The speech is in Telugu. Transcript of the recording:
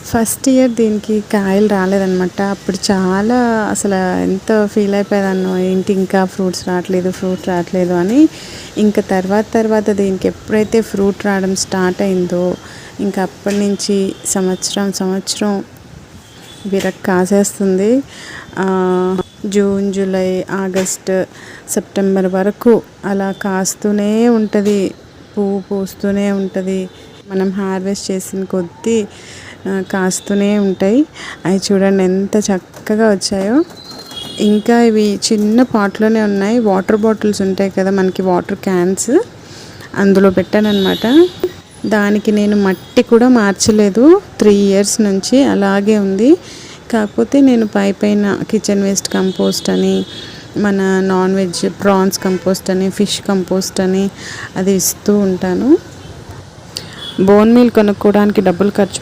ఫస్ట్ ఇయర్ దీనికి కాయలు రాలేదనమాట. అప్పుడు చాలా అసలు ఎంత ఫీల్ అయిపోయేదాన్నో, ఏంటి ఇంకా ఫ్రూట్స్ రావట్లేదు అని. ఇంకా తర్వాత దీనికి ఎప్పుడైతే ఫ్రూట్ రావడం స్టార్ట్ అయిందో ఇంకా అప్పటి నుంచి సంవత్సరం విరక్ కాసేస్తుంది. జూన్, జూలై, ఆగస్ట్, సెప్టెంబర్ వరకు అలా కాస్తూనే ఉంటుంది, పువ్వు పూస్తూనే ఉంటుంది. మనం హార్వెస్ట్ చేసిన కొద్దీ కాస్తూనే ఉంటాయి. అవి చూడండి ఎంత చక్కగా వచ్చాయో. ఇంకా ఇవి చిన్న పాట్లోనే ఉన్నాయి. వాటర్ బాటిల్స్ ఉంటాయి కదా మనకి, వాటర్ క్యాన్స్, అందులో పెట్టానన్నమాట. దానికి నేను మట్టి కూడా మార్చలేదు. 3 years నుంచి అలాగే ఉంది. కాకపోతే నేను పైన కిచెన్ వేస్ట్ కంపోస్ట్ అని, మన నాన్ వెజ్ ప్రాన్స్ కంపోస్ట్ అని, ఫిష్ కంపోస్ట్ అని అది ఇస్తూ ఉంటాను. బోన్ మీల్ కొనుక్కోవడానికి డబ్బులు ఖర్చు